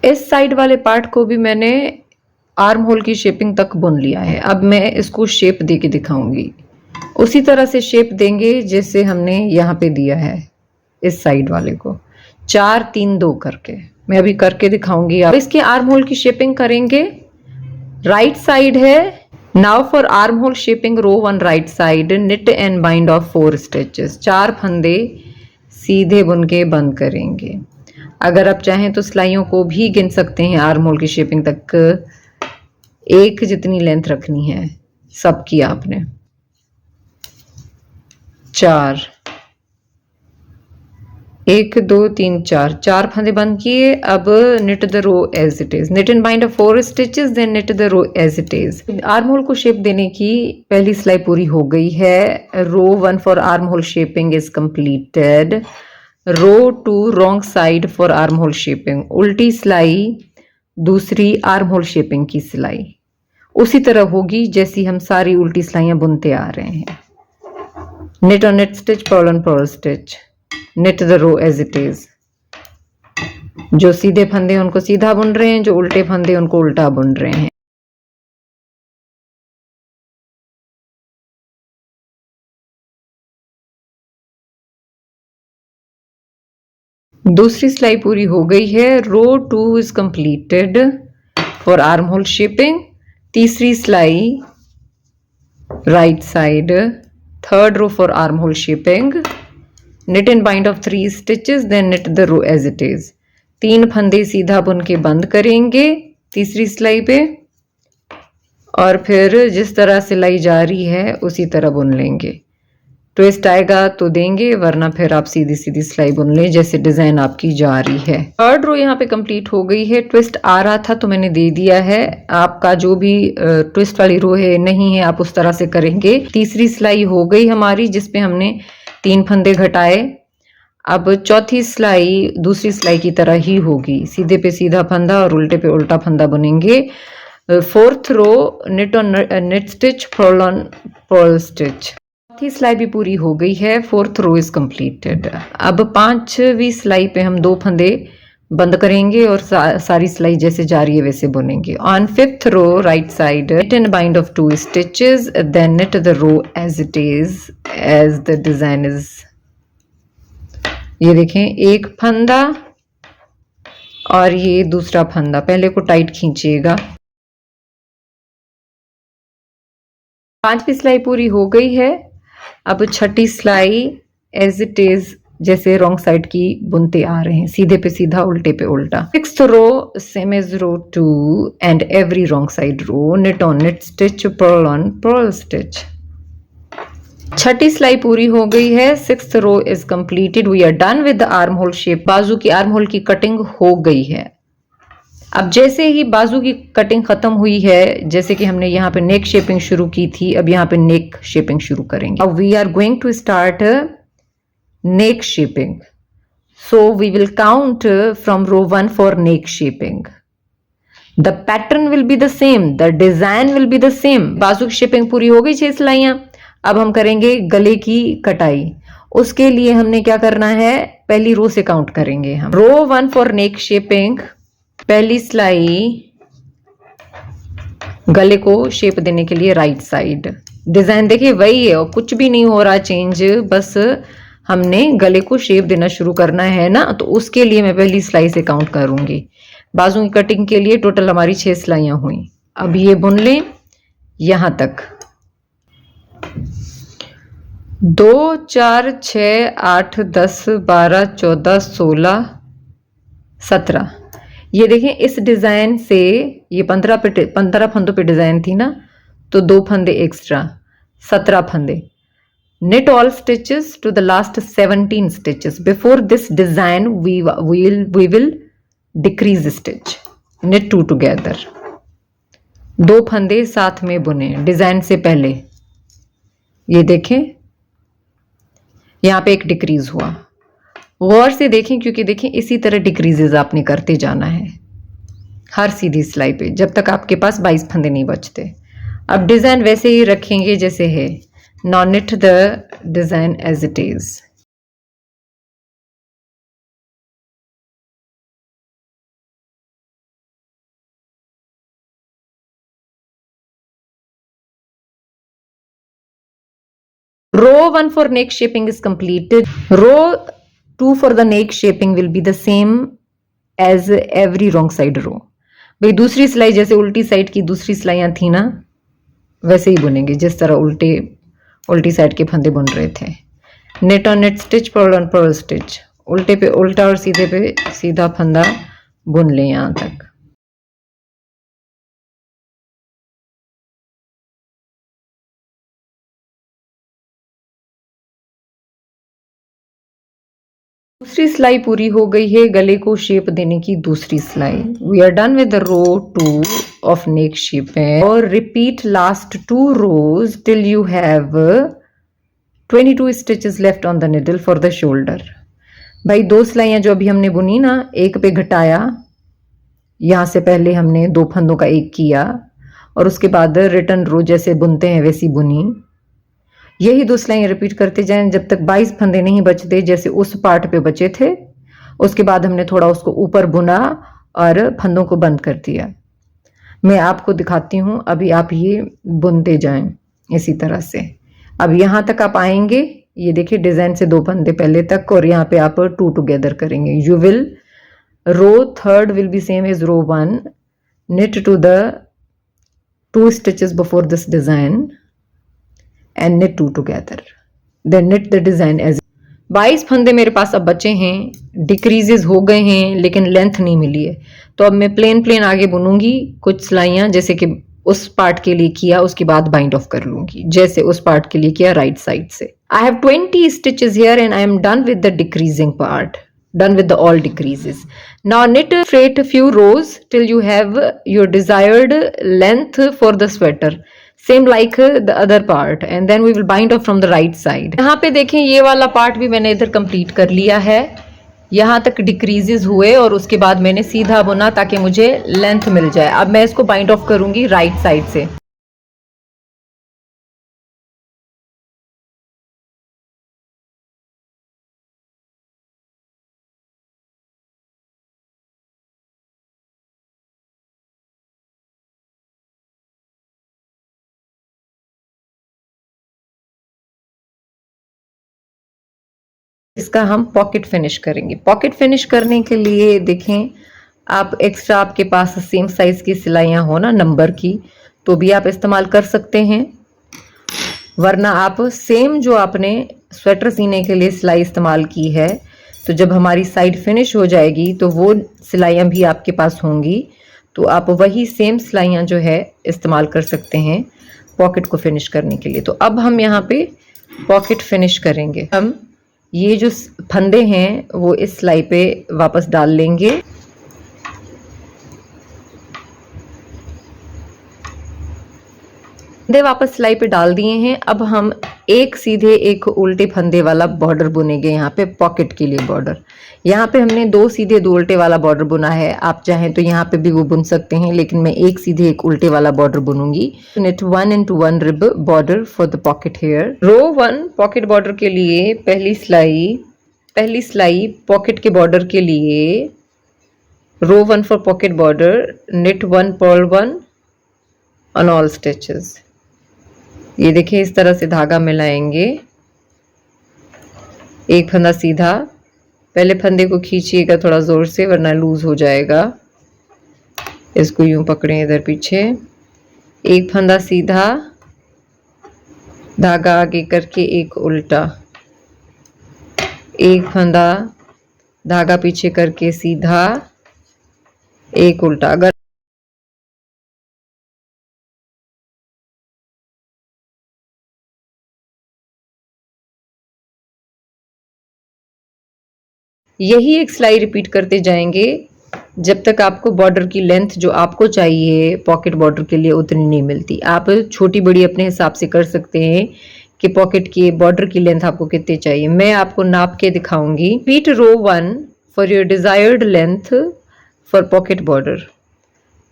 इस साइड वाले पार्ट को भी मैंने आर्म होल की शेपिंग तक बुन लिया है। अब मैं इसको शेप दे के दिखाऊंगी। उसी तरह से शेप देंगे जैसे हमने यहाँ पे दिया है इस साइड वाले को, 4 3 2 करके। मैं अभी करके दिखाऊंगी। अब इसके आर्म होल की शेपिंग करेंगे। राइट साइड है। Now for armhole shaping row 1 right side knit and bind off 4 stitches. 4 फंदे सीधे बुन के बंद करेंगे। अगर आप चाहें तो सिलाइयों को भी गिन सकते हैं। आर्म होल की शेपिंग तक एक जितनी लेंथ रखनी है सबकी आपने। 4 1 2 3 4 4 फंदे बंद किए। अब knit the row as it is. Knit and bind off 4 stitches then knit the row as it is. Armhole को शेप देने की पहली सिलाई पूरी हो गई है। Row 1 for armhole shaping is completed. Row 2 wrong side for armhole shaping. उल्टी सिलाई दूसरी आर्म होल शेपिंग की सिलाई उसी तरह होगी जैसी हम सारी उल्टी सिलाइयां बुनते आ रहे हैं। knit on knit stitch, purl on purl stitch, knit the row as it is। जो सीधे फंदे उनको सीधा बुन रहे हैं, जो उल्टे फंदे उनको उल्टा बुन रहे हैं। दूसरी सिलाई पूरी हो गई है। Row 2 is completed for armhole shaping. तीसरी सिलाई right side, third row for armhole shaping. knit and bind of 3 stitches then knit the row as it is। 3 फंदे सीधा बुन के बंद करेंगे तीसरी सिलाई पे, और फिर जिस तरह सिलाई जारी है उसी तरह बुन लेंगे। ट्विस्ट आएगा तो देंगे, वरना फिर आप सीधी सीधी सिलाई बुन लें जैसे डिजाइन आपकी जा रही है। थर्ड रो यहाँ पे कंप्लीट हो गई है। ट्विस्ट आ रहा था तो मैंने दे दिया है। आपका जो भी ट्विस्ट वाली रो है नहीं है आप उस तरह से करेंगे। तीसरी सिलाई हो गई हमारी जिसपे हमने 3 फंदे घटाए। अब चौथी सिलाई दूसरी सिलाई की तरह ही होगी, सीधे पे सीधा फंदा और उल्टे पे उल्टा फंदा बुनेंगे। Fourth row knit on knit stitch, purl on purl stitch. चौथी सिलाई भी पूरी हो गई है। Fourth row is completed. अब 5वीं सिलाई पे हम 2 फंदे बंद करेंगे और सारी सिलाई जैसे जा रही है वैसे बुनेंगे। On 5th row right side knit and bind of 2 stitches then knit the row as it is as the design is। ये देखें, एक फंदा और ये दूसरा फंदा, पहले को टाइट खींचिएगा। 5वीं सिलाई पूरी हो गई है। अब 6ठी सिलाई एज इट इज जैसे रॉन्ग साइड की बुनते आ रहे हैं, सीधे पे सीधा उल्टे पे उल्टा। 6th row same as row 2 and every wrong side row knit on knit stitch, purl on purl stitch। 6ठी सिलाई पूरी हो गई है। 6th row is completed. We are done with the armhole shape. बाजू की आर्म होल की cutting हो गई है। अब जैसे ही बाजू की कटिंग खत्म हुई है, जैसे कि हमने यहाँ पे नेक शेपिंग शुरू की थी, अब यहाँ पे नेक शेपिंग शुरू करेंगे। अब we are going to start neck shaping. So we will count from row 1 for neck shaping. The pattern will be the same, the design will be the same. बाजू की शेपिंग पूरी हो गई 6 सिलाइयां। अब हम करेंगे गले की कटाई। उसके लिए हमने क्या करना है, पहली रो से काउंट करेंगे हम। रो 1 फॉर नेक शेपिंग। पहली सिलाई गले को शेप देने के लिए राइट साइड। डिजाइन देखिए वही है और कुछ भी नहीं हो रहा चेंज, बस हमने गले को शेप देना शुरू करना है ना, तो उसके लिए मैं पहली सिलाई से काउंट करूंगी। बाजू की कटिंग के लिए टोटल हमारी 6 सिलाइयां हुई। अब ये बुन लें यहां तक। 2 4 6 8 10 12 14 16 17। ये देखें, इस डिजाइन से ये 15 फंदों पे डिजाइन थी ना, तो 2 फंदे एक्स्ट्रा, 17 फंदे। knit all stitches to the last 17 stitches। before this design we will decrease stitch, knit 2 together। 2 फंदे साथ में बुने डिजाइन से पहले। ये देखें यहाँ पे एक डिक्रीज हुआ। गौर से देखें क्योंकि देखें इसी तरह डिक्रीजेस आपने करते जाना है हर सीधी सिलाई पे जब तक आपके पास 22 फंदे नहीं बचते। अब डिजाइन वैसे ही रखेंगे जैसे है। now knit the design as it is। row 1 for neck shaping is completed. Row 2 for the neck shaping will be the same as every wrong side row. भाई दूसरी सिलाई जैसे उल्टी साइड की दूसरी सिलाइयां थी ना, वैसे ही बुनेंगे जिस तरह उल्टी साइड के फंदे बुन रहे थे. Knit on knit stitch, purl on purl stitch. उल्टे पे उल्टा और सीधे पे सीधा फंदा बुन लें यहां तक. दूसरी सिलाई पूरी हो गई है. गले को शेप देने की दूसरी सिलाई. We are done with the row 2 of neck shaping. और repeat last 2 rows till you have 22 stitches left on the needle for the shoulder. भाई दो सिलाइयां जो अभी हमने बुनी ना, एक पे घटाया, यहां से पहले हमने दो फंदों का एक किया और उसके बाद रिटर्न रो जैसे बुनते हैं वैसी बुनी. यही दो सिलाइयां रिपीट करते जाएं जब तक 22 फंदे नहीं बचते जैसे उस पार्ट पे बचे थे. उसके बाद हमने थोड़ा उसको ऊपर बुना और फंदों को बंद कर दिया. मैं आपको दिखाती हूं. अभी आप ये बुनते जाएं इसी तरह से. अब यहां तक आप आएंगे, ये देखिए डिजाइन से दो फंदे पहले तक और यहाँ पे आप 2 टुगेदर करेंगे. You will row 3rd will be same as row 1. knit to the 2 stitches before this design and knit 2 together. Then knit the design as 22 फंदे मेरे पास अब बचे हैं. डिक्रीजेस हो गए हैं लेकिन लेंथ नहीं मिली है. तो अब मैं प्लेन आगे बुनूंगी. कुछ सिलाइयां जैसे कि उस पार्ट के लिए किया उसके बाद बाइंड ऑफ कर लूंगी जैसे उस पार्ट के लिए किया राइट साइड से. I have 20 stitches here and I am done with the decreasing part. Done with the all decreases. Now knit straight a few rows till you have your desired length for the sweater, same like the other part, and then we will bind off from the right side. यहाँ पे देखें ये वाला part भी मैंने इधर complete कर लिया है. यहाँ तक डिक्रीजेस हुए और उसके बाद मैंने सीधा बुना ताकि मुझे लेंथ मिल जाए. अब मैं इसको बाइंड ऑफ करूंगी राइट साइड से. इसका हम पॉकेट फिनिश करेंगे. पॉकेट फिनिश करने के लिए देखें, आप एक्स्ट्रा आपके पास सेम साइज की सिलाइयां हो ना नंबर की तो भी आप इस्तेमाल कर सकते हैं. वरना आप सेम जो आपने स्वेटर सीने के लिए सिलाई इस्तेमाल की है तो जब हमारी साइड फिनिश हो जाएगी तो वो सिलाइयां भी आपके पास होंगी तो आप वही सेम सिलाइयां जो है इस्तेमाल कर सकते हैं पॉकेट को फिनिश करने के लिए. तो अब हम यहाँ पे पॉकेट फिनिश करेंगे. हम ये जो फंदे हैं वो इस सिलाई पे वापस डाल लेंगे. फंदे वापस सिलाई पे डाल दिए हैं. अब हम एक सीधे एक उल्टे फंदे वाला बॉर्डर बुनेंगे यहाँ पे पॉकेट के लिए बॉर्डर. यहाँ पे हमने 2 सीधे 2 उल्टे वाला बॉर्डर बुना है. आप चाहें तो यहाँ पे भी वो बुन सकते हैं लेकिन मैं एक सीधे एक उल्टे वाला border बुनूंगी. knit 1 into 1 rib border for the pocket here. Row 1 pocket border के लिए पहली सिलाई पॉकेट के बॉर्डर के लिए. रो 1 for pocket border, knit 1 purl 1 on all stitches. ये देखिए इस तरह से धागा मिलाएंगे. एक फंदा सीधा, पहले फंदे को खींचिएगा थोड़ा जोर से वरना लूज हो जाएगा. इसको यूं पकड़ें इधर पीछे. एक फंदा सीधा, धागा आगे करके एक उल्टा, एक फंदा धागा पीछे करके सीधा, एक उल्टा. अगर यही एक सिलाई रिपीट करते जाएंगे जब तक आपको बॉर्डर की लेंथ जो आपको चाहिए पॉकेट बॉर्डर के लिए उतनी नहीं मिलती. आप छोटी बड़ी अपने हिसाब से कर सकते हैं कि पॉकेट की बॉर्डर की लेंथ आपको कितनी चाहिए. मैं आपको नाप के दिखाऊंगी. Repeat row 1 for your desired length for pocket border.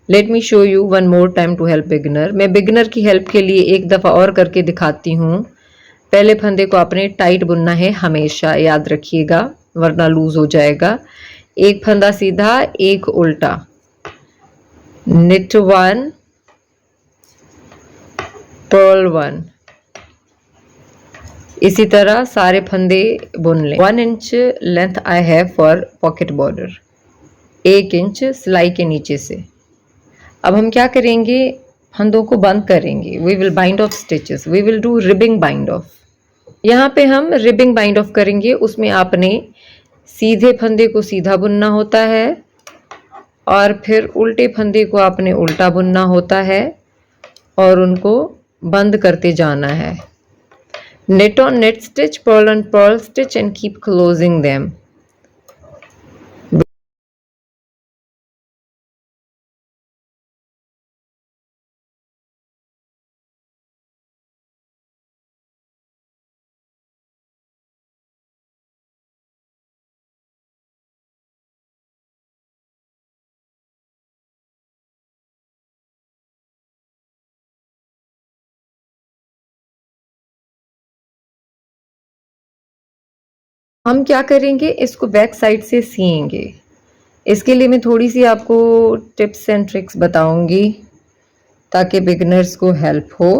Let me show you one more time to help beginner. मैं बिगिनर की हेल्प के लिए एक दफ़ा और करके दिखाती हूँ. पहले फंदे को आपने टाइट बुनना है हमेशा, याद रखिएगा वरना लूज हो जाएगा. एक फंदा सीधा, एक उल्टा, knit 1 purl 1, इसी तरह सारे फंदे बुन लें। 1 inch length I have for pocket border, 1 inch सिलाई के नीचे से। अब हम क्या करेंगे, फंदों को बंद करेंगे। We will bind off stitches, we will do ribbing bind off. यहाँ पे हम रिबिंग बाइंड ऑफ करेंगे। उसमें आपने सीधे फंदे को सीधा बुनना होता है और फिर उल्टे फंदे को आपने उल्टा बुनना होता है और उनको बंद करते जाना है। Knit on knit stitch, purl on purl stitch and keep closing them. हम क्या करेंगे, इसको बैक साइड से सिएंगे। इसके लिए मैं थोड़ी सी आपको टिप्स एंड ट्रिक्स बताऊंगी ताकि बिगिनर्स को हेल्प हो।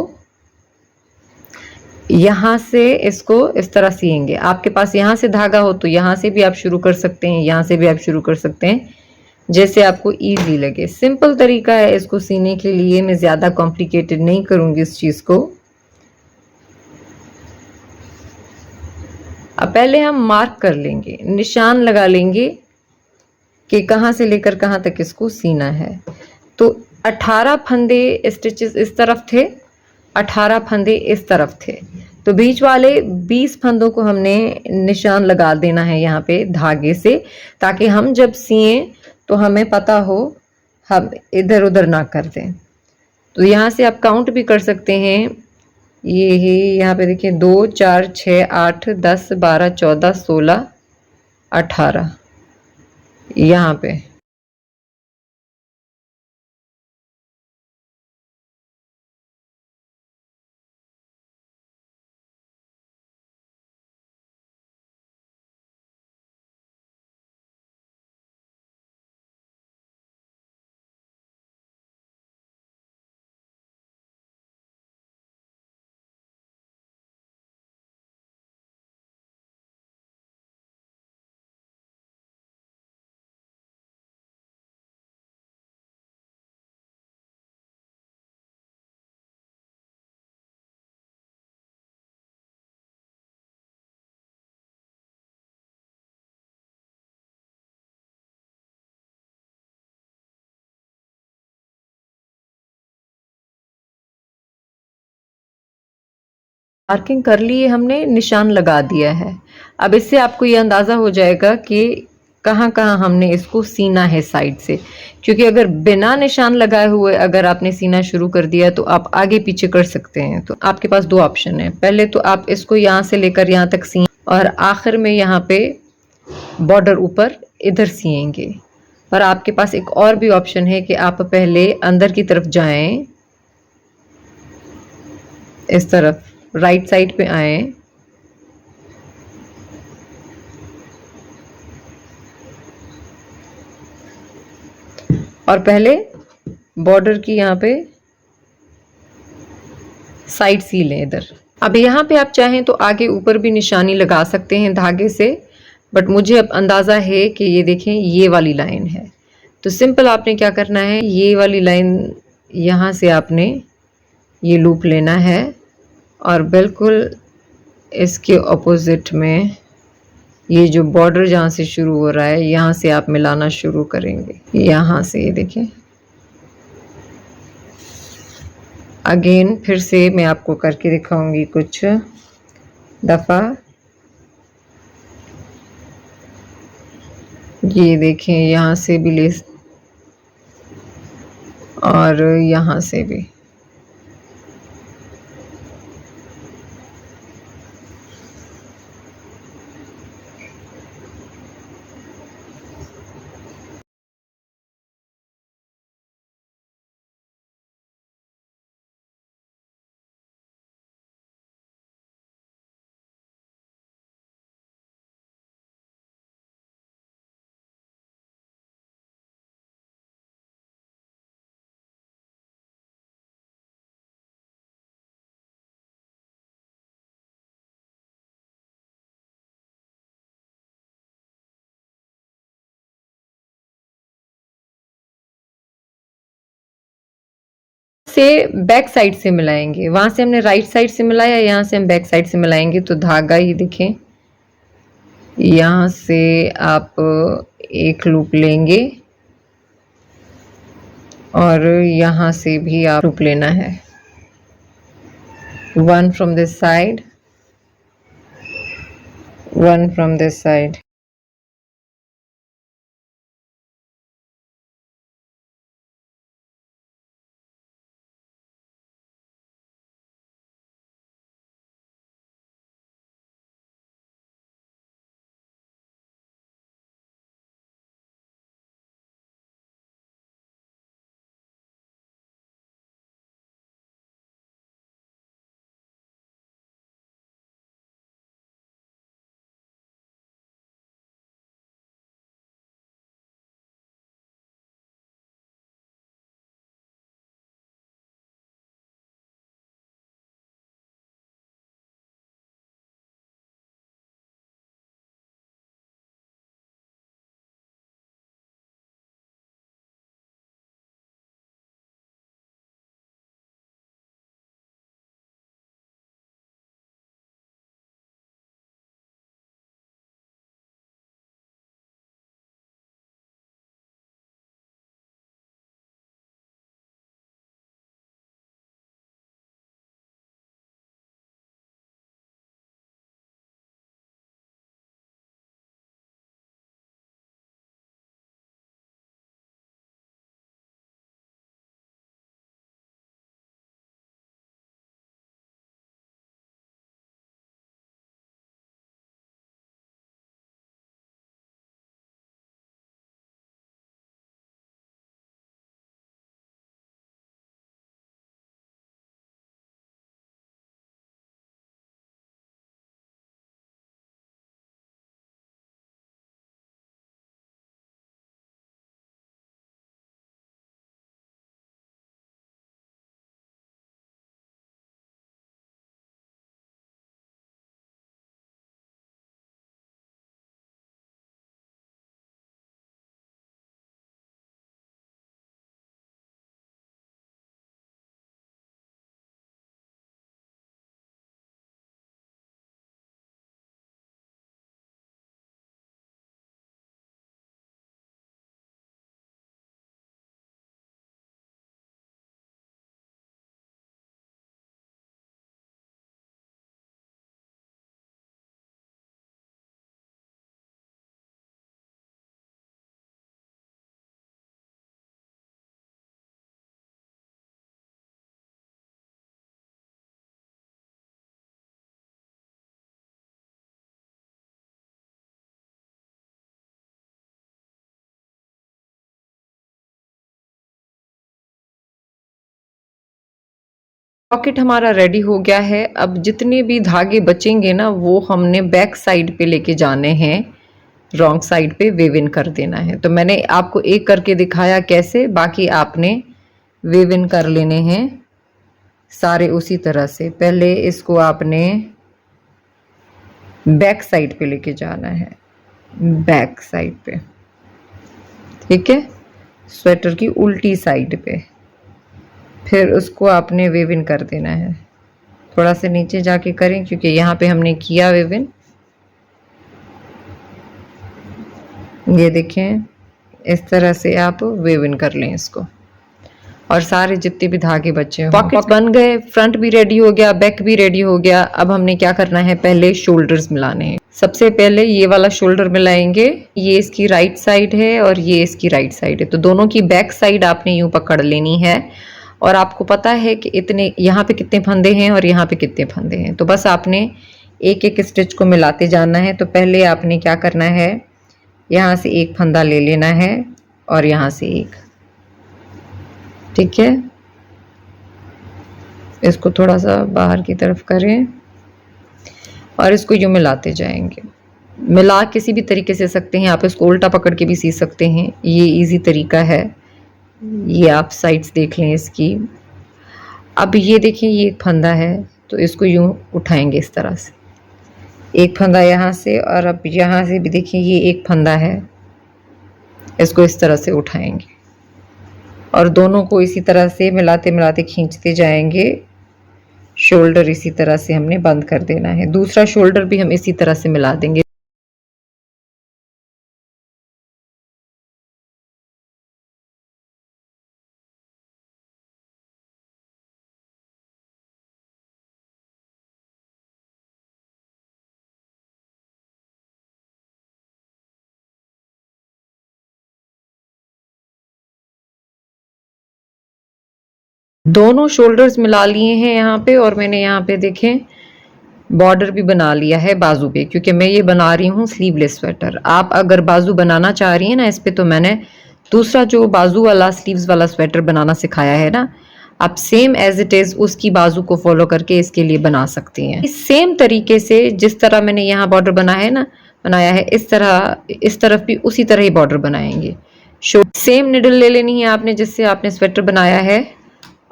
यहाँ से इसको इस तरह सिएंगे। आपके पास यहाँ से धागा हो तो यहाँ से भी आप शुरू कर सकते हैं, यहाँ से भी आप शुरू कर सकते हैं, जैसे आपको इजी लगे। सिंपल तरीका है इसको सीने के लिए, मैं ज़्यादा कॉम्प्लिकेटेड नहीं करूँगी इस चीज़ को। अब पहले हम मार्क कर लेंगे, निशान लगा लेंगे कि कहाँ से लेकर कहाँ तक इसको सीना है। तो 18 फंदे स्टिचेस इस तरफ थे, 18 फंदे इस तरफ थे, तो बीच वाले 20 फंदों को हमने निशान लगा देना है यहाँ पे धागे से, ताकि हम जब सिए तो हमें पता हो, हम इधर उधर ना कर दें। तो यहाँ से आप काउंट भी कर सकते हैं। ये है यहाँ पे देखिए 2 4 6 8 10 12 14 16 18 यहाँ पे। मार्किंग कर लिए हमने, निशान लगा दिया है। अब इससे आपको ये अंदाज़ा हो जाएगा कि कहाँ कहाँ हमने इसको सीना है साइड से। क्योंकि अगर बिना निशान लगाए हुए अगर आपने सीना शुरू कर दिया तो आप आगे पीछे कर सकते हैं। तो आपके पास दो ऑप्शन है, पहले तो आप इसको यहाँ से लेकर यहाँ तक सिए और आखिर में यहाँ पे बॉर्डर ऊपर इधर सिएंगे। और आपके पास एक और भी ऑप्शन है कि आप पहले अंदर की तरफ जाएं, इस तरफ राइट साइड पे आए और पहले बॉर्डर की यहाँ पे साइड सी लें इधर। अब यहाँ पे आप चाहें तो आगे ऊपर भी निशानी लगा सकते हैं धागे से, बट मुझे अब अंदाज़ा है कि ये देखें ये वाली लाइन है। तो सिंपल आपने क्या करना है, ये वाली लाइन यहाँ से आपने ये लूप लेना है और बिल्कुल इसके ऑपोजिट में ये जो बॉर्डर जहाँ से शुरू हो रहा है यहाँ से आप मिलाना शुरू करेंगे। यहाँ से ये देखें, अगेन फिर से मैं आपको करके दिखाऊंगी कुछ दफ़ा। ये देखें यहाँ से भी ले और यहाँ से भी। से बैक साइड से मिलाएंगे। वहां से हमने राइट साइड से मिलाया, यहाँ से हम बैक साइड से मिलाएंगे। तो धागा ही देखें, यहाँ से आप एक लूप लेंगे और यहाँ से भी आप लूप लेना है। One from this side, one from this side. Pocket हमारा रेडी हो गया है। अब जितने भी धागे बचेंगे ना, वो हमने बैक साइड पे लेके जाने हैं, रॉन्ग साइड पे वेव इन कर देना है। तो मैंने आपको एक करके दिखाया कैसे, बाकी आपने वेव इन कर लेने हैं सारे उसी तरह से। पहले इसको आपने बैक साइड पे लेके जाना है, बैक साइड पे, ठीक है, स्वेटर की उल्टी साइड पे। फिर उसको आपने वेव इन कर देना है। थोड़ा सा नीचे जाके करें क्योंकि यहाँ पे हमने किया वेव इन। ये देखें, इस तरह से आप वेव इन कर लें इसको, और सारे जितने भी धागे बचे हैं। पॉकेट बन गए, फ्रंट भी रेडी हो गया, बैक भी रेडी हो गया। अब हमने क्या करना है, पहले शोल्डर्स मिलाने हैं। सबसे पहले ये वाला शोल्डर मिलाएंगे। ये इसकी राइट साइड है और ये इसकी राइट साइड है, तो दोनों की बैक साइड आपने यूं पकड़ लेनी है। और आपको पता है कि इतने यहाँ पे कितने फंदे हैं और यहाँ पे कितने फंदे हैं, तो बस आपने एक एक स्टिच को मिलाते जाना है। तो पहले आपने क्या करना है, यहाँ से एक फंदा ले लेना है और यहाँ से एक, ठीक है। इसको थोड़ा सा बाहर की तरफ करें और इसको यूँ मिलाते जाएंगे। मिला किसी भी तरीके से सकते हैं आप, इसको उल्टा पकड़ के भी सी सकते हैं, ये इजी तरीका है। ये आप साइड्स देख लें इसकी। अब ये देखिए, ये एक फंदा है, तो इसको यूँ उठाएंगे इस तरह से, एक फंदा यहाँ से, और अब यहाँ से भी देखिए ये एक फंदा है, इसको इस तरह से उठाएंगे। और दोनों को इसी तरह से मिलाते मिलाते खींचते जाएंगे। शोल्डर इसी तरह से हमने बंद कर देना है। दूसरा शोल्डर भी हम इसी तरह से मिला देंगे। दोनों शोल्डर्स मिला लिए हैं यहाँ पे, और मैंने यहाँ पे देखें बॉर्डर भी बना लिया है बाजू पे, क्योंकि मैं ये बना रही हूँ स्लीवलेस स्वेटर। आप अगर बाजू बनाना चाह रही हैं ना इस पे, तो मैंने दूसरा जो बाजू वाला स्लीव्स वाला स्वेटर बनाना सिखाया है ना, आप सेम एज इट इज उसकी बाजू को फॉलो करके इसके लिए बना सकती हैं। सेम तरीके से जिस तरह मैंने यहाँ बॉर्डर बनाया है, इस तरह इस तरफ भी उसी तरह ही बॉर्डर बनाएंगे। सेम निडल ले लेनी है आपने जिससे आपने स्वेटर बनाया है,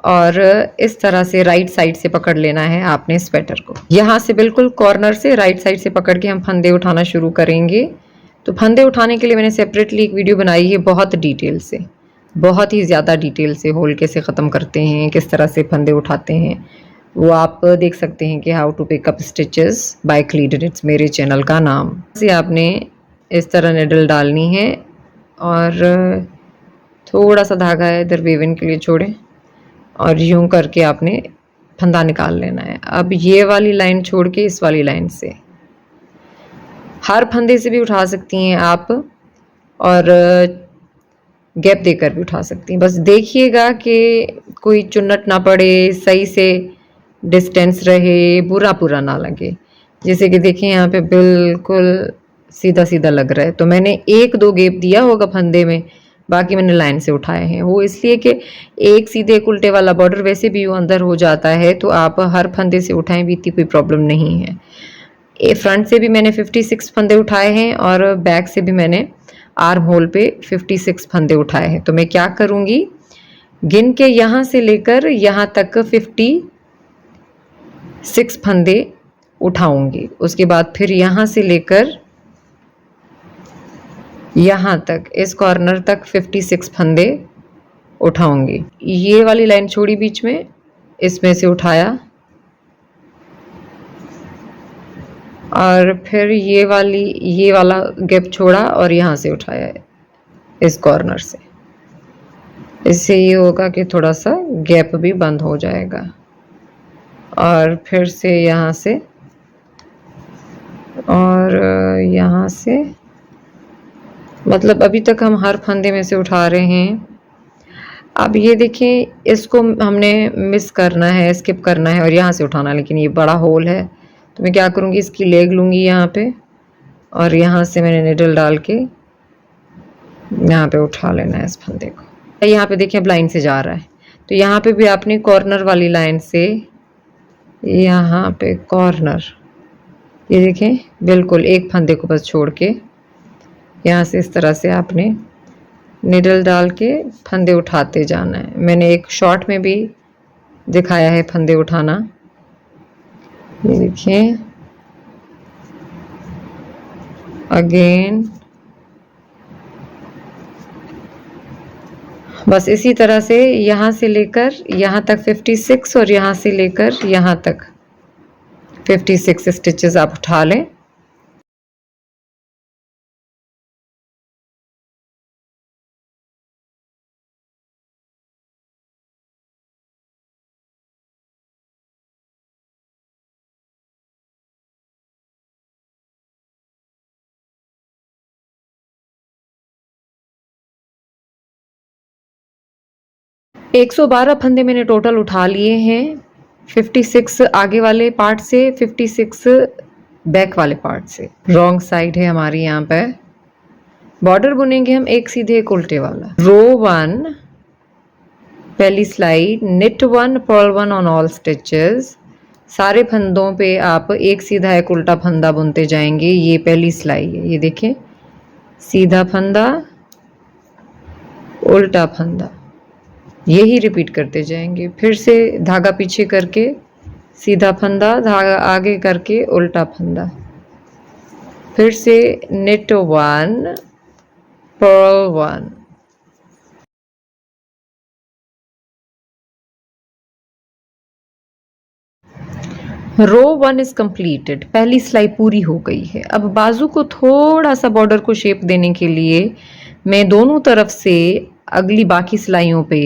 और इस तरह से राइट साइड से पकड़ लेना है आपने स्वेटर को। यहाँ से बिल्कुल कॉर्नर से राइट साइड से पकड़ के हम फंदे उठाना शुरू करेंगे। तो फंदे उठाने के लिए मैंने सेपरेटली एक वीडियो बनाई है, बहुत डिटेल से, बहुत ही ज़्यादा डिटेल से होल कैसे ख़त्म करते हैं, किस तरह से फंदे उठाते हैं, वो आप देख सकते हैं कि how to pick up stitches by क्लीडेड, इट्स मेरे चैनल का नाम से। आपने इस तरह निडल डालनी है और थोड़ा सा धागा है इधर वेवन के लिए छोड़ें, और यूं करके आपने फंदा निकाल लेना है। अब ये वाली लाइन छोड़ के इस वाली लाइन से, हर फंदे से भी उठा सकती हैं आप, और गैप देकर भी उठा सकती हैं। बस देखिएगा कि कोई चुन्नट ना पड़े, सही से डिस्टेंस रहे, बुरा पूरा ना लगे। जैसे कि देखिए यहाँ पे बिल्कुल सीधा सीधा लग रहा है, तो मैंने एक दो गैप दिया होगा फंदे में, बाकी मैंने लाइन से उठाए हैं। वो इसलिए कि एक सीधे एक उल्टे वाला बॉर्डर वैसे भी अंदर हो जाता है, तो आप हर फंदे से उठाएं भी, इतनी कोई प्रॉब्लम नहीं है। फ्रंट से भी मैंने 56 फंदे उठाए हैं, और बैक से भी मैंने आर्म होल पे 56 फंदे उठाए हैं। तो मैं क्या करूँगी, गिन के यहाँ से लेकर यहाँ तक 56 फंदे उठाऊंगी। उसके बाद फिर यहाँ से लेकर यहाँ तक, इस कॉर्नर तक 56 फंदे उठाऊंगी। ये वाली लाइन छोड़ी बीच में, इसमें से उठाया, और फिर ये वाला गैप छोड़ा और यहाँ से उठाया इस कॉर्नर से। इससे ये होगा कि थोड़ा सा गैप भी बंद हो जाएगा। और फिर से यहाँ से, और यहाँ से, मतलब अभी तक हम हर फंदे में से उठा रहे हैं। अब ये देखें, इसको हमने मिस करना है, स्किप करना है और यहाँ से उठाना, लेकिन ये बड़ा होल है, तो मैं क्या करूँगी, इसकी लेग लूँगी यहाँ पे, और यहाँ से मैंने निडल डाल के यहाँ पे उठा लेना है इस फंदे को। यहाँ पे देखिए अब लाइन से जा रहा है, तो यहाँ पे भी आपने कॉर्नर वाली लाइन से, यहाँ पे कॉर्नर, ये देखें बिल्कुल एक फंदे को बस छोड़ के यहाँ से इस तरह से आपने निडल डाल के फंदे उठाते जाना है। मैंने एक शॉर्ट में भी दिखाया है फंदे उठाना, ये देखिए। अगेन बस इसी तरह से यहाँ से लेकर यहाँ तक 56, और यहाँ से लेकर यहाँ तक 56 स्टिचेस आप उठा लें। एक 112 फंदे मैंने टोटल उठा लिए हैं, 56 आगे वाले पार्ट से, 56 बैक वाले पार्ट से। रॉन्ग साइड है हमारी, यहाँ पर बॉर्डर बुनेंगे हम एक सीधे एक उल्टे वाला। रो 1 पहली सिलाई, knit 1 purl 1 on all stitches. सारे फंदों पे आप एक सीधा एक उल्टा फंदा बुनते जाएंगे। ये पहली सिलाई है, ये देखें, सीधा फंदा उल्टा फंदा, यही रिपीट करते जाएंगे। फिर से धागा पीछे करके सीधा फंदा, धागा आगे करके उल्टा फंदा, फिर से knit 1 purl 1, row 1 is completed, पहली सिलाई पूरी हो गई है। अब बाजू को थोड़ा सा बॉर्डर को शेप देने के लिए मैं दोनों तरफ से अगली बाकी सिलाइयों पे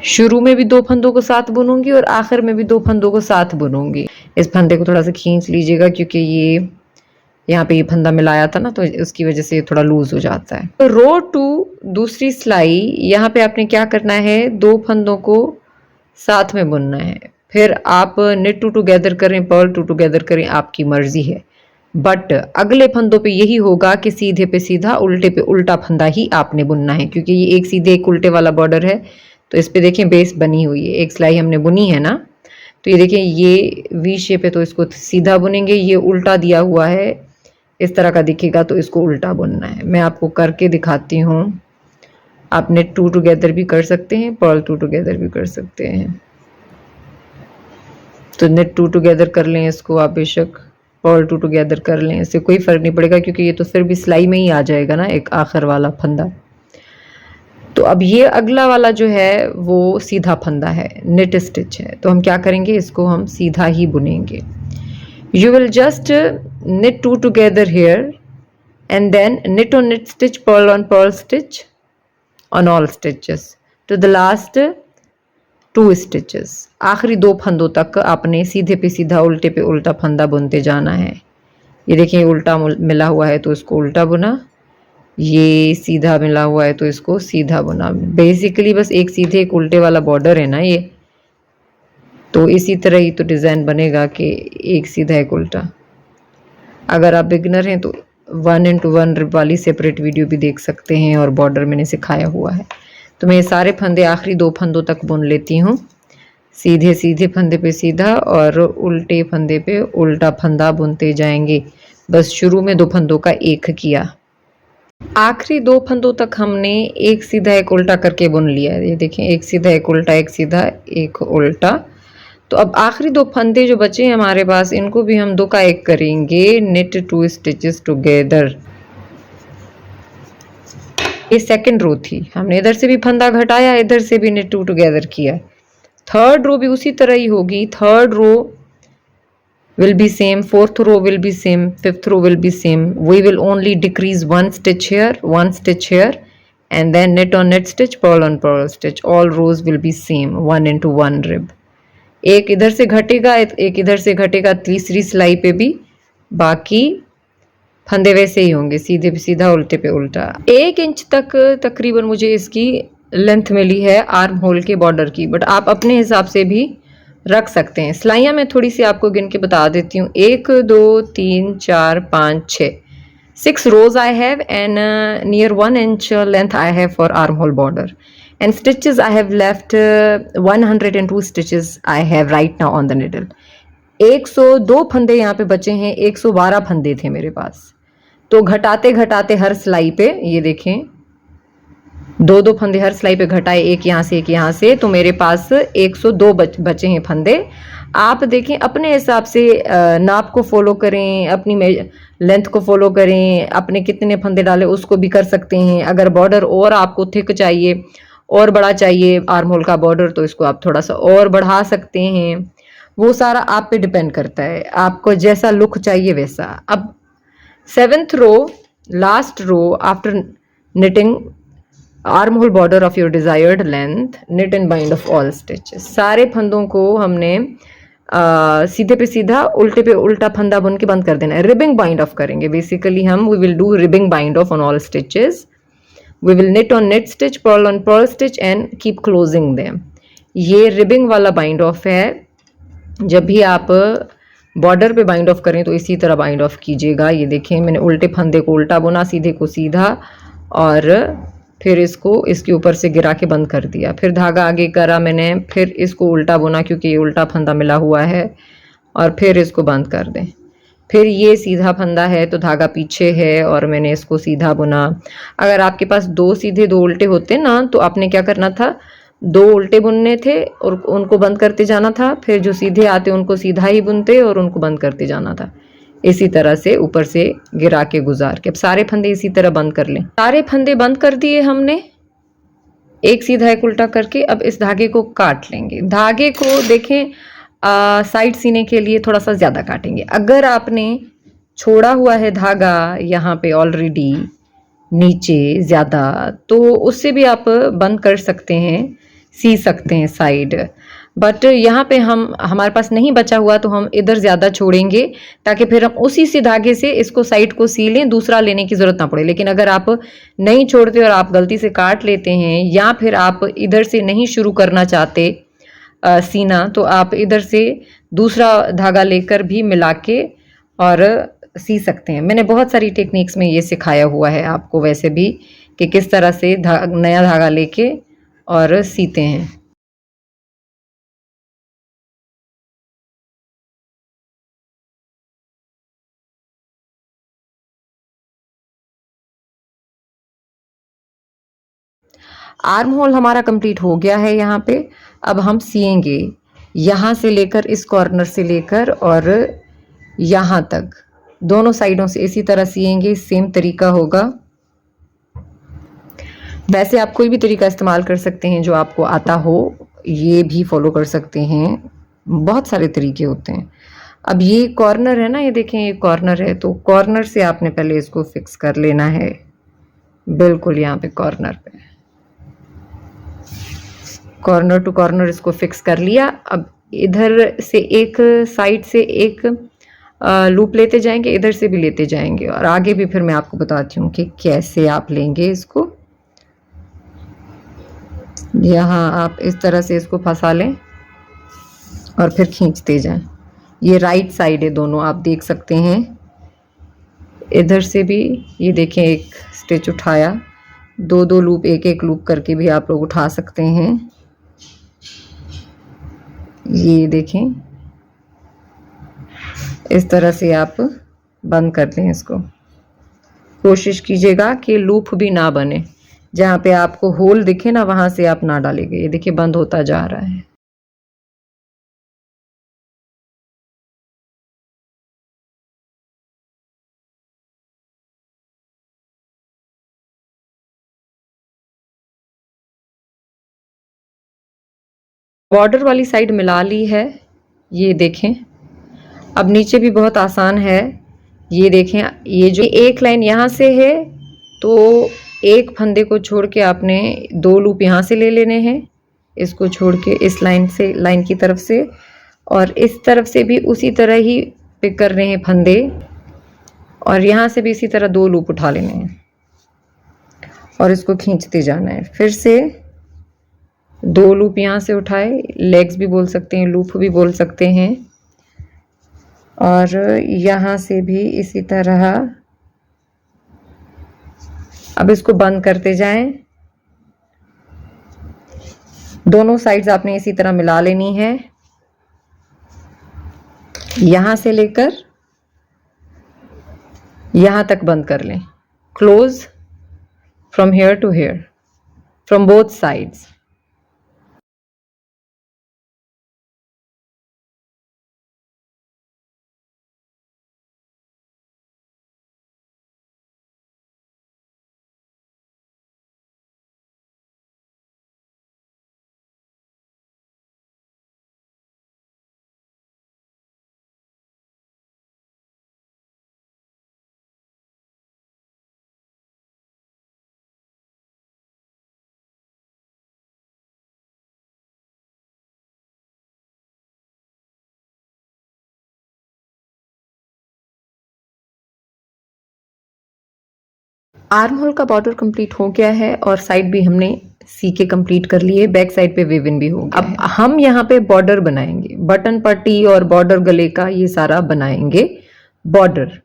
शुरू में भी 2 फंदों को साथ बुनूंगी और आखिर में भी 2 फंदों को साथ बुनूंगी। इस फंदे को थोड़ा सा खींच लीजिएगा क्योंकि ये यहाँ पे ये फंदा मिलाया था ना, तो उसकी वजह से ये थोड़ा लूज हो जाता है। तो रो 2 दूसरी सिलाई, यहाँ पे आपने क्या करना है, 2 फंदों को साथ में बुनना है। फिर आप निट टू टुगेदर करें, पर्ल टू टुगेदर करें, आपकी मर्जी है। बट अगले फंदों पे यही होगा कि सीधे पे सीधा, उल्टे पे उल्टा फंदा ही आपने बुनना है, क्योंकि ये एक सीधे एक उल्टे वाला बॉर्डर है। तो इस पे देखें बेस बनी हुई है, एक सिलाई हमने बुनी है ना, तो ये देखें ये वी शेप है तो इसको सीधा बुनेंगे, ये उल्टा दिया हुआ है इस तरह का दिखेगा तो इसको उल्टा बुनना है। मैं आपको करके दिखाती हूँ। आप नेट टू टुगेदर भी कर सकते हैं, पर्ल टू टुगेदर भी कर सकते हैं। तो नेट टू टुगेदर कर लें इसको, आप बेशक पर्ल टू टुगेदर कर लें, इससे कोई फ़र्क नहीं पड़ेगा क्योंकि ये तो फिर भी सिलाई में ही आ जाएगा ना एक आखिर वाला फंदा। तो अब ये अगला वाला जो है वो सीधा फंदा है, नेट स्टिच है, तो हम क्या करेंगे, इसको हम सीधा ही बुनेंगे। You will just knit 2 together here and then knit on knit stitch, purl on purl stitch on all stitches to the last 2 stitches। आखिरी 2 फंदों तक आपने सीधे पे सीधा उल्टे पे उल्टा फंदा बुनते जाना है। ये देखिए उल्टा मिला हुआ है तो इसको उल्टा बुना, ये सीधा मिला हुआ है तो इसको सीधा बुना। बेसिकली बस एक सीधे एक उल्टे वाला बॉर्डर है ना ये, तो इसी तरह ही तो डिज़ाइन बनेगा कि एक सीधा एक उल्टा। अगर आप बिगनर हैं तो 1x1 रिब वाली सेपरेट वीडियो भी देख सकते हैं और बॉर्डर मैंने सिखाया हुआ है। तो मैं ये सारे फंदे आखिरी 2 फंदों तक बुन लेती हूँ, सीधे सीधे फंदे पे सीधा और उल्टे फंदे पे उल्टा फंदा बुनते जाएंगे। बस शुरू में 2 फंदों का एक किया, आखिरी 2 फंदों तक हमने एक सीधा एक उल्टा करके बुन लिया है। ये देखें एक सीधा एक उल्टा, एक सीधा एक उल्टा। तो अब आखिरी 2 फंदे जो बचे हैं हमारे पास, इनको भी हम 2 का 1 करेंगे, निट 2 स्टिचेस टुगेदर। ये सेकंड रो थी, हमने इधर से भी फंदा घटाया, इधर से भी निट 2 टुगेदर किया। थर्ड रो भी उसी तरह ही होगी, third row will be same, fourth row will be same, fifth row will be same. We will only decrease 1 stitch here, 1 stitch here, and then knit on knit stitch, purl on purl stitch. All rows will be same, 1x1 rib. एक इधर से घटेगा, एक इधर से घटेगा तीसरी सिलाई पे भी, बाकी फंदे वैसे ही होंगे, सीधे पे सीधा उल्टे पे उल्टा। 1 इंच तक तकरीबन मुझे इसकी लेंथ मिली है आर्म होल के बॉर्डर की, बट आप अपने हिसाब से भी रख सकते हैं। सिलाइयाँ मैं थोड़ी सी आपको गिन के बता देती हूँ, 1 2 3 4 5 6 6 rows I have and near 1 inch length I have for armhole border, and stitches I have left 102 stitches I have right now on the needle। 102 फंदे यहाँ पे बचे हैं, 112 फंदे थे मेरे पास। तो घटाते घटाते हर सिलाई पे ये देखें 2 फंदे हर सिलाई पे घटाए, एक यहाँ से एक यहाँ से, तो मेरे पास 102 बचे हैं फंदे। आप देखें अपने हिसाब से नाप को फॉलो करें, अपनी लेंथ को फॉलो करें, अपने कितने फंदे डाले उसको भी कर सकते हैं। अगर बॉर्डर और आपको थिक चाहिए और बड़ा चाहिए आर्म होल का बॉर्डर, तो इसको आप थोड़ा सा और बढ़ा सकते हैं। वो सारा आप पे डिपेंड करता है, आपको जैसा लुक चाहिए वैसा। अब 7th row, last row after knitting armhole border of your desired length, knit and bind of all stitches। सारे फंदों को हमने सीधे पे सीधा उल्टे पे उल्टा फंदा बुन के बंद कर देना है। रिबिंग बाइंड ऑफ करेंगे बेसिकली हम, we will do ribbing bind off on all stitches, we will knit on knit stitch, purl on purl stitch and keep closing them। ये रिबिंग वाला बाइंड ऑफ है। जब भी आप बॉर्डर पे bind of करें तो इसी तरह बाइंड ऑफ कीजिएगा। ये देखें मैंने उल्टे फंदे को उल्टा बुना, सीधे को सीधा, और फिर इसको इसके ऊपर से गिरा के बंद कर दिया। फिर धागा आगे करा मैंने, फिर इसको उल्टा बुना क्योंकि ये उल्टा फंदा मिला हुआ है, और फिर इसको बंद कर दें। फिर ये सीधा फंदा है तो धागा पीछे है और मैंने इसको सीधा बुना। अगर आपके पास 2 सीधे 2 उल्टे होते ना, तो आपने क्या करना था, 2 उल्टे बुनने थे और उनको बंद करते जाना था, फिर जो सीधे आते उनको सीधा ही बुनते और उनको बंद करते जाना था। इसी तरह से ऊपर से गिरा के गुजार के अब सारे फंदे इसी तरह बंद कर लें। सारे फंदे बंद कर दिए हमने, एक सीधा एक उल्टा करके। अब इस धागे को काट लेंगे। धागे को देखें साइड सीने के लिए थोड़ा सा ज़्यादा काटेंगे। अगर आपने छोड़ा हुआ है धागा यहाँ पे ऑलरेडी नीचे ज़्यादा, तो उससे भी आप बंद कर सकते हैं, सी सकते हैं साइड। बट यहाँ पे हमारे पास नहीं बचा हुआ, तो हम इधर ज़्यादा छोड़ेंगे ताकि फिर हम उसी से धागे से इसको साइड को सी लें, दूसरा लेने की ज़रूरत ना पड़े। लेकिन अगर आप नहीं छोड़ते और आप गलती से काट लेते हैं, या फिर आप इधर से नहीं शुरू करना चाहते सीना, तो आप इधर से दूसरा धागा लेकर भी मिला के और सी सकते हैं। मैंने बहुत सारी टेक्निक्स में ये सिखाया हुआ है आपको वैसे भी, कि किस तरह से नया धागा लेके और सीते हैं। आर्म होल हमारा कंप्लीट हो गया है यहाँ पे। अब हम सिएंगे यहाँ से लेकर, इस कॉर्नर से लेकर और यहाँ तक, दोनों साइडों से इसी तरह सिएंगे। सेम तरीका होगा। वैसे आप कोई भी तरीका इस्तेमाल कर सकते हैं जो आपको आता हो, ये भी फॉलो कर सकते हैं। बहुत सारे तरीके होते हैं। अब ये कॉर्नर है ना, ये देखें ये कॉर्नर है, तो कॉर्नर से आपने पहले इसको फिक्स कर लेना है, बिल्कुल यहाँ पे कॉर्नर पे, कॉर्नर टू कॉर्नर इसको फिक्स कर लिया। अब इधर से एक साइड से एक लूप लेते जाएंगे, इधर से भी लेते जाएंगे, और आगे भी फिर मैं आपको बताती हूँ कि कैसे आप लेंगे इसको। यहाँ आप इस तरह से इसको फंसा लें और फिर खींचते जाएं। ये राइट साइड है दोनों, आप देख सकते हैं। इधर से भी ये देखें, एक स्टिच उठाया, दो दो लूप, एक एक लूप करके भी आप लोग उठा सकते हैं। ये देखें, इस तरह से आप बंद कर दें इसको। कोशिश कीजिएगा कि लूप भी ना बने, जहाँ पे आपको होल दिखे ना वहां से आप ना डालेंगे। ये देखिए बंद होता जा रहा है। बॉर्डर वाली साइड मिला ली है, ये देखें। अब नीचे भी बहुत आसान है, ये देखें। ये जो एक लाइन यहाँ से है, तो एक फंदे को छोड़ के आपने दो लूप यहाँ से ले लेने हैं, इसको छोड़ के इस लाइन से, लाइन की तरफ से, और इस तरफ से भी उसी तरह ही पिक कर रहे हैं फंदे, और यहाँ से भी इसी तरह दो लूप उठा लेने हैं और इसको खींचते जाना है। फिर से दो लूप यहाँ से उठाए, लेग्स भी बोल सकते हैं, लूप भी बोल सकते हैं, और यहाँ से भी इसी तरह। अब इसको बंद करते जाएं। दोनों साइड्स आपने इसी तरह मिला लेनी है, यहां से लेकर यहां तक बंद कर लें। Close from here to here, from both sides. Armhole का बॉर्डर कंप्लीट हो गया है और साइड भी हमने सी के कंप्लीट कर लिए। बैक साइड पे वेवन भी हो गया। अब हम यहाँ पे बॉर्डर बनाएंगे, बटन पट्टी और बॉर्डर गले का ये सारा बनाएंगे। बॉर्डर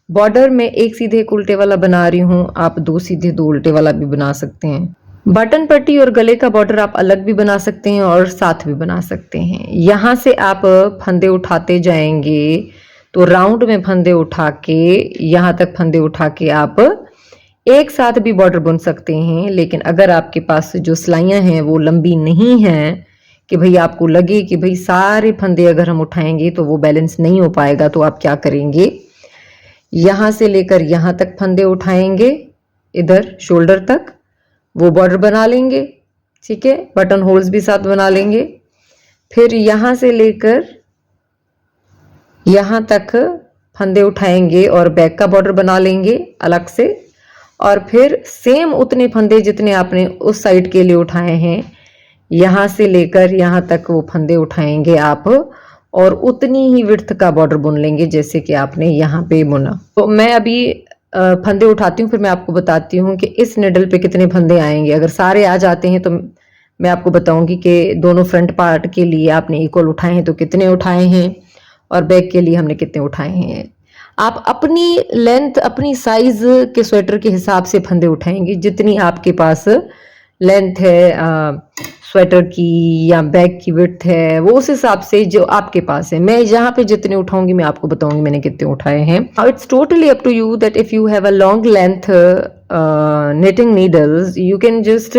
बॉर्डर में एक सीधे एक उल्टे वाला बना रही हूँ, आप दो सीधे दो उल्टे वाला भी बना सकते हैं। बटन पट्टी और गले का बॉर्डर आप अलग भी बना सकते हैं और साथ भी बना सकते हैं। यहाँ से आप फंदे उठाते जाएंगे, तो राउंड में फंदे उठा के यहाँ तक फंदे उठा के आप एक साथ भी बॉर्डर बुन सकते हैं। लेकिन अगर आपके पास जो सिलाइयाँ हैं वो लंबी नहीं हैं, कि भाई आपको लगे कि भाई सारे फंदे अगर हम उठाएंगे तो वो बैलेंस नहीं हो पाएगा, तो आप क्या करेंगे, यहाँ से लेकर यहाँ तक फंदे उठाएंगे, इधर शोल्डर तक वो बॉर्डर बना लेंगे। ठीक है, बटन होल्स भी साथ बना लेंगे। फिर यहाँ से लेकर यहाँ तक फंदे उठाएंगे और बैक का बॉर्डर बना लेंगे अलग से, और फिर सेम उतने फंदे जितने आपने उस साइड के लिए उठाए हैं यहाँ से लेकर यहाँ तक वो फंदे उठाएंगे आप, और उतनी ही विड्थ का बॉर्डर बुन लेंगे जैसे कि आपने यहाँ पे बुना। तो मैं अभी फंदे उठाती हूँ, फिर मैं आपको बताती हूँ कि इस निडल पे कितने फंदे आएंगे। अगर सारे आ जाते हैं तो मैं आपको बताऊंगी कि दोनों फ्रंट पार्ट के लिए आपने इक्वल उठाए हैं तो कितने उठाए हैं, और बैक के लिए हमने कितने उठाए हैं। आप अपनी लेंथ, अपनी साइज के स्वेटर के हिसाब से फंदे उठाएंगे, जितनी आपके पास लेंथ है स्वेटर की या बैक की विड्थ है, वो उस हिसाब से जो आपके पास है। मैं यहाँ पे जितने उठाऊंगी मैं आपको बताऊंगी मैंने कितने उठाए हैं। It's totally up to you that if you have a long length knitting needles, you can just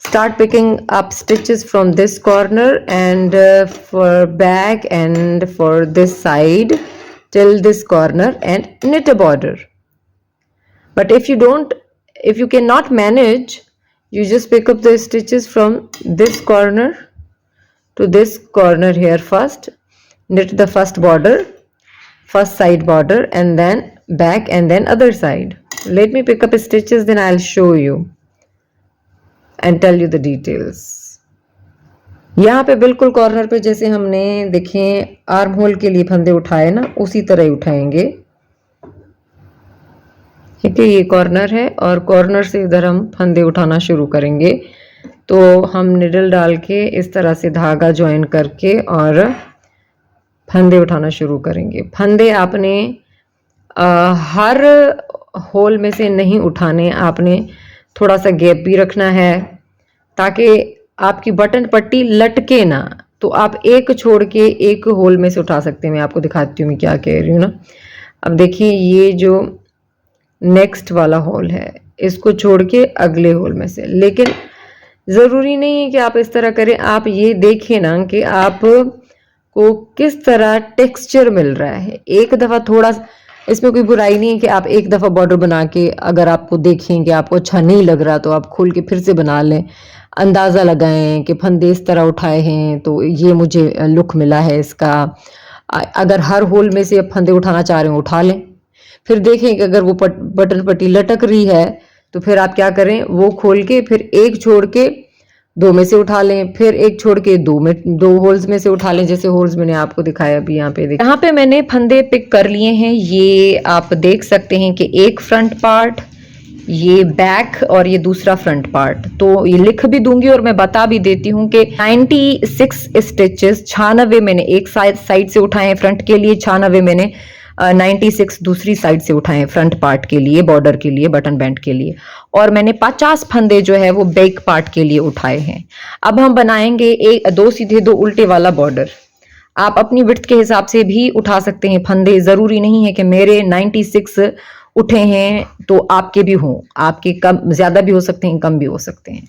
start picking up stitches from this corner and for back and for this side till this corner and knit a border. But if you cannot manage, you just pick up the stitches from this corner to this corner here first, knit the first border, first side border, and then back and then other side. Let me pick up stitches, then I'll show you and tell you the details. यहाँ पे बिल्कुल corner पे जैसे हमने देखें arm hole के लिए फंदे उठाए ना, उसी तरह ही उठाएंगे। ठीक है, ये कॉर्नर है और कॉर्नर से इधर हम फंदे उठाना शुरू करेंगे। तो हम निडल डाल के इस तरह से धागा ज्वाइन करके और फंदे उठाना शुरू करेंगे। फंदे आपने हर होल में से नहीं उठाने, आपने थोड़ा सा गैप भी रखना है ताकि आपकी बटन पट्टी लटके ना। तो आप एक छोड़ के एक होल में से उठा सकते हैं। मैं आपको दिखाती हूँ मैं क्या कह रही हूँ ना। अब देखिए ये जो नेक्स्ट वाला होल है इसको छोड़ के अगले होल में से, लेकिन ज़रूरी नहीं है कि आप इस तरह करें। आप ये देखें ना कि आप को किस तरह टेक्सचर मिल रहा है। एक दफ़ा थोड़ा, इसमें कोई बुराई नहीं है कि आप एक दफ़ा बॉर्डर बना के अगर आपको देखें कि आपको अच्छा नहीं लग रहा तो आप खोल के फिर से बना लें। अंदाज़ा लगाएं कि फंदे इस तरह उठाए हैं तो ये मुझे लुक मिला है इसका। अगर हर होल में से आप फंदे उठाना चाह रहे हो उठा लें। फिर देखें कि अगर वो बटन पट्टी लटक रही है तो फिर आप क्या करें, वो खोल के फिर एक छोड़ के दो में से उठा लें, फिर एक छोड़ के दो होल्स में से उठा लें, जैसे होल्स मैंने आपको दिखाया अभी। यहाँ पे मैंने फंदे पिक कर लिए हैं। ये आप देख सकते हैं कि एक फ्रंट पार्ट, ये बैक और ये दूसरा फ्रंट पार्ट। तो ये लिख भी दूंगी और मैं बता भी देती हूँ कि 96 स्टिचेस 96 मैंने एक साइड से उठाए हैं फ्रंट के लिए, 96 मैंने 96 दूसरी साइड से उठाए हैं फ्रंट पार्ट के लिए, बॉर्डर के लिए, बटन बैंड के लिए, और मैंने 50 फंदे जो है वो बैक पार्ट के लिए उठाए हैं। अब हम बनाएंगे एक दो सीधे दो उल्टे वाला बॉर्डर। आप अपनी विड्थ के हिसाब से भी उठा सकते हैं फंदे। जरूरी नहीं है कि मेरे 96 उठे हैं तो आपके भी हों, आपके कम ज्यादा भी हो सकते हैं, कम भी हो सकते हैं।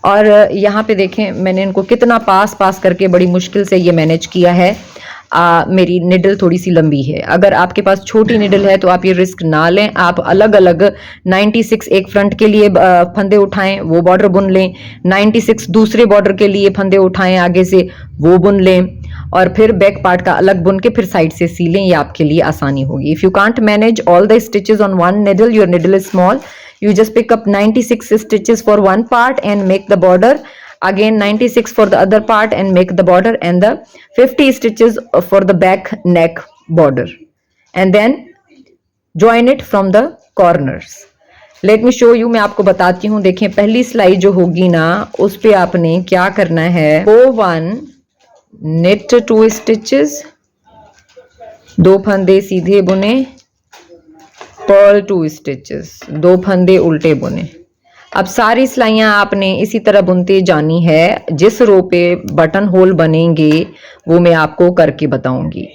और यहाँ पे देखें मैंने इनको कितना पास करके बड़ी मुश्किल से ये मैनेज किया है। मेरी निडल थोड़ी सी लंबी है। अगर आपके पास छोटी निडल है तो आप ये रिस्क ना लें। आप अलग अलग 96 एक फ्रंट के लिए फंदे उठाएं, वो बॉर्डर बुन लें, 96 दूसरे बॉर्डर के लिए फंदे उठाएं आगे से, वो बुन लें, और फिर बैक पार्ट का अलग बुन के फिर साइड से सी लें। ये आपके लिए आसानी होगी। If you can't manage all the stitches on one needle, your needle is small, you just pick up 96 stitches for one part and make the border, again 96 for the other part and make the border, and the 50 stitches for the back neck border, and then join it from the corners. Let me show you, मैं आपको बताती हूँ। देखें पहली सिलाई जो होगी ना उस पे आपने क्या करना है, go 1 knit 2 stitches, दो फंदे सीधे बुने, पर्ल 2 स्टिचेस, दो फंदे उल्टे बुने। अब सारी सिलाइयां आपने इसी तरह बुनते जानी है। जिस रो पे बटन होल बनेंगे वो मैं आपको करके बताऊंगी।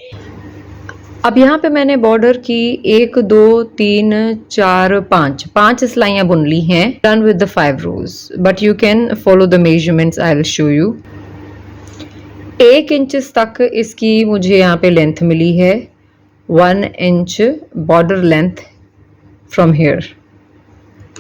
अब यहाँ पे मैंने बॉर्डर की 1 2 3 4 5 सिलाइयां बुन ली हैं। Done with the 5 rows, but you can follow the measurements, I will show you. 1 inch तक इसकी मुझे यहाँ पे लेंथ मिली है, 1 inch border length from here.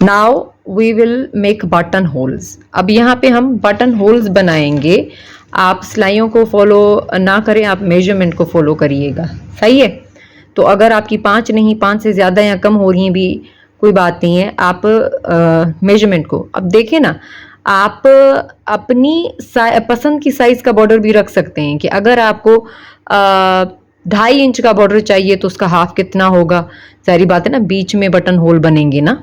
Now we will make button holes. अब यहाँ पे हम बटन होल्स बनाएंगे। आप सिलाइयों को फॉलो ना करें, आप मेजरमेंट को फॉलो करिएगा, सही है। तो अगर आपकी 5 नहीं 5 से ज़्यादा या कम हो रही हैं भी कोई बात नहीं है, आप मेजरमेंट को अब देखें ना। आप अपनी पसंद की साइज़ का बॉर्डर भी रख सकते हैं कि अगर आपको 2.5 इंच का बॉर्डर चाहिए तो उसका हाफ कितना होगा, सारी बात है ना, बीच में बटन होल बनेंगे ना।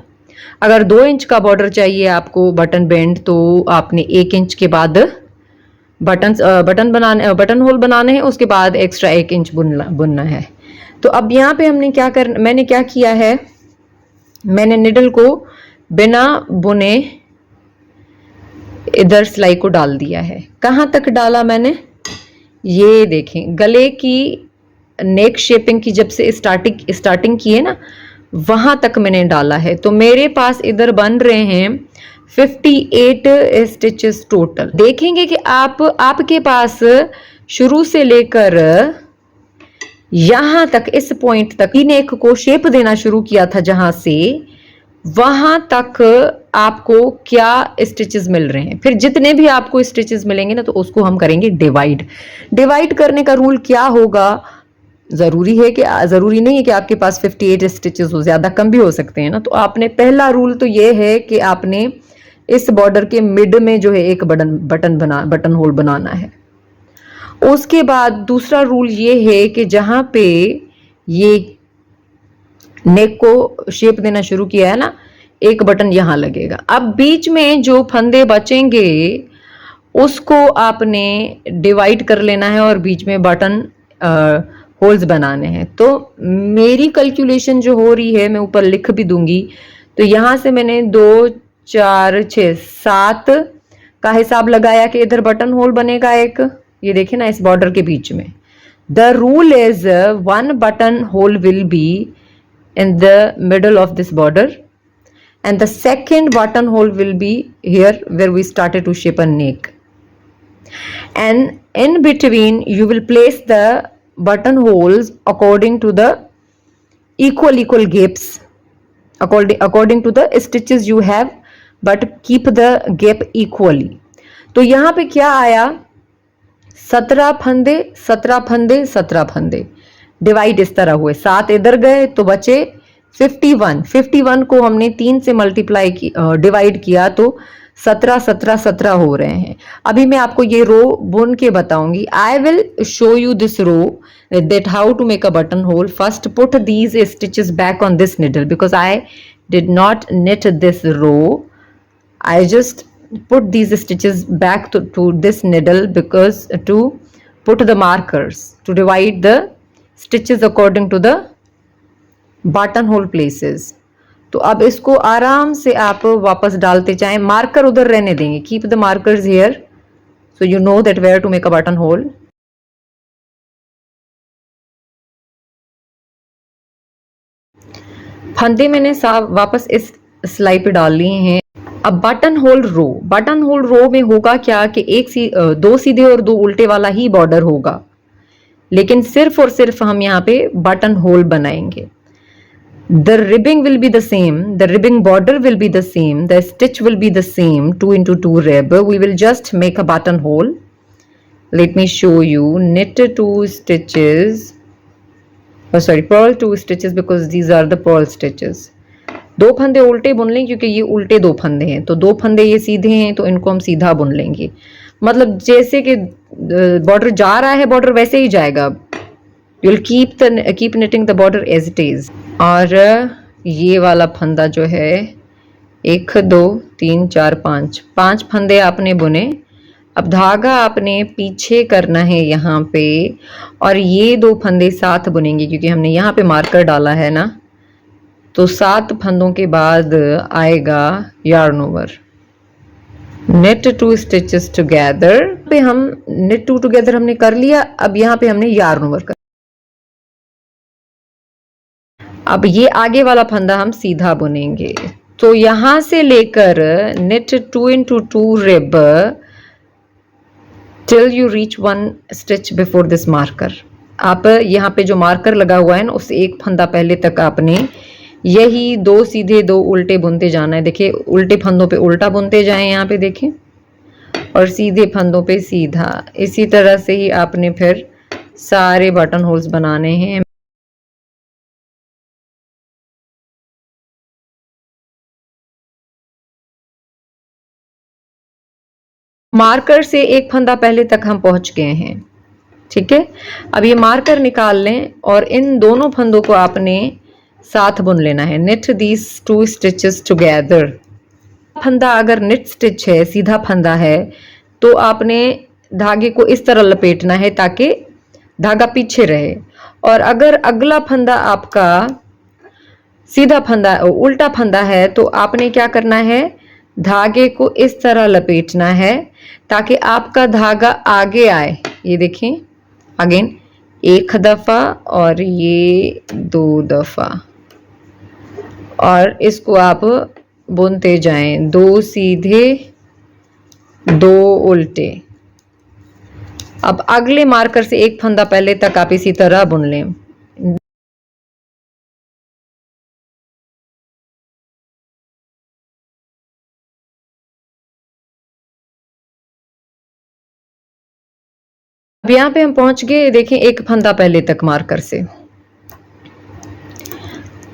अगर 2 इंच का बॉर्डर चाहिए आपको बटन बैंड, तो आपने 1 इंच के बाद बटन होल बनाने हैं, उसके बाद एक्स्ट्रा 1 इंच बुनना है। तो अब यहाँ पे मैंने क्या किया है, मैंने निडल को बिना बुने इधर सिलाई को डाल दिया है। कहाँ तक डाला मैंने, ये देखें, गले की नेक शेपिंग की जब से स्टार्टिंग की है ना, वहां तक मैंने डाला है। तो मेरे पास इधर बन रहे हैं 58 स्टिचेस टोटल। देखेंगे कि आपके पास शुरू से लेकर यहां तक, इस पॉइंट तक नेक को शेप देना शुरू किया था, जहां से वहां तक आपको क्या स्टिचेस मिल रहे हैं। फिर जितने भी आपको स्टिचेस मिलेंगे ना, तो उसको हम करेंगे डिवाइड करने का रूल क्या होगा, जरूरी नहीं है कि आपके पास 58 स्टिचेस हो, ज्यादा कम भी हो सकते हैं ना। तो आपने पहला रूल तो ये है कि आपने इस बॉर्डर के मिड में जो है एक बटन होल बनाना है। उसके बाद दूसरा रूल ये है कि जहां पे ये नेक को शेप देना शुरू किया है ना, एक बटन यहां लगेगा। अब बीच में जो फंदे बचेंगे उसको आपने डिवाइड कर लेना है और बीच में बटन होल्स बनाने हैं। तो मेरी कैलकुलेशन जो हो रही है, मैं ऊपर लिख भी दूंगी, तो यहां से मैंने 2 4 6 7 का हिसाब लगाया कि इधर बटन होल बनेगा एक, ये देखे ना, इस बॉर्डर के बीच में। The rule is 1 button whole will be in the middle of this border and the second button hole will be here where we started to shape a neck, and in between you will place the button holes according to the equal gaps, according to the stitches you have, but keep the gap equally. तो यहाँ पे क्या आया, 17 फंदे 17 फंदे 17 फंदे divide इस तरह हुए, 7 इधर गए तो बचे 51 को हमने 3 से मल्टीप्लाई डिवाइड किया, तो 17 17 17 हो रहे हैं। अभी मैं आपको ये रो बुन के बताऊंगी। I will show you this row that how to make a button hole. First put these stitches back on this needle because I did not knit this row. I just put these stitches back to this needle because to put the markers to divide the stitches according to the button hole places. तो अब इसको आराम से आप वापस डालते जाएं, marker उधर रहने देंगे, keep the markers here so you know that where to make a button hole. फंदे मैंने वापस इस सिलाई पे डाल लिए हैं। अब बटन होल रो में होगा क्या कि 2 सीधे और 2 उल्टे वाला ही बॉर्डर होगा, लेकिन सिर्फ और सिर्फ हम यहाँ पे बटन होल बनाएंगे। The ribbing will be the same, the ribbing border will be the same, the stitch will be the same, 2 into 2 rib. We will just make a button hole. Let me show you. Knit 2 stitches, purl 2 stitches because these are the purl stitches. 2 फंदे उल्टे बुन लें क्योंकि ये उल्टे 2 फंदे हैं, तो 2 फंदे ये सीधे हैं तो इनको हम सीधा बुन लेंगे। मतलब जैसे कि बॉर्डर जा रहा है, बॉर्डर वैसे ही जाएगा। You will keep knitting the border as it is. और ये वाला फंदा जो है 1 2 3 4 5 फंदे आपने बुने। अब धागा आपने पीछे करना है यहाँ पे, और ये 2 फंदे साथ बुनेंगे क्योंकि हमने यहाँ पे मार्कर डाला है ना। तो 7 फंदों के बाद आएगा yarn over. knit 2 stitches together पे हम knit 2 together हमने कर लिया। अब यहाँ पे हमने yarn over कर, अब ये आगे वाला फंदा हम सीधा बुनेंगे। तो यहां से लेकर knit 2 into 2 rib till you reach 1 stitch before this marker. आप यहाँ पे जो मार्कर लगा हुआ है ना, उससे 1 फंदा पहले तक आपने यही दो सीधे दो उल्टे बुनते जाना है। देखिए उल्टे फंदों पे उल्टा बुनते जाएं यहाँ पे देखें, और सीधे फंदों पे सीधा। इसी तरह से ही आपने फिर सारे बटन होल्स बनाने हैं। मार्कर से एक फंदा पहले तक हम पहुंच गए हैं, ठीक है। अब ये मार्कर निकाल लें और इन दोनों फंदों को आपने साथ बुन लेना है। Knit these two stitches together. फंदा अगर निट स्टिच है, सीधा फंदा है, तो आपने धागे को इस तरह लपेटना है ताकि धागा पीछे रहे। और अगर अगला फंदा आपका सीधा फंदा उल्टा फंदा है, तो आपने क्या करना है, धागे को इस तरह लपेटना है ताकि आपका धागा आगे आए। ये देखें अगेन, एक दफा और ये दो दफा, और इसको आप बुनते जाएं, दो सीधे दो उल्टे। अब अगले मार्कर से एक फंदा पहले तक आप इसी तरह बुन लें। अब यहाँ पे हम पहुंच गए, देखें एक फंदा पहले तक मार्कर से।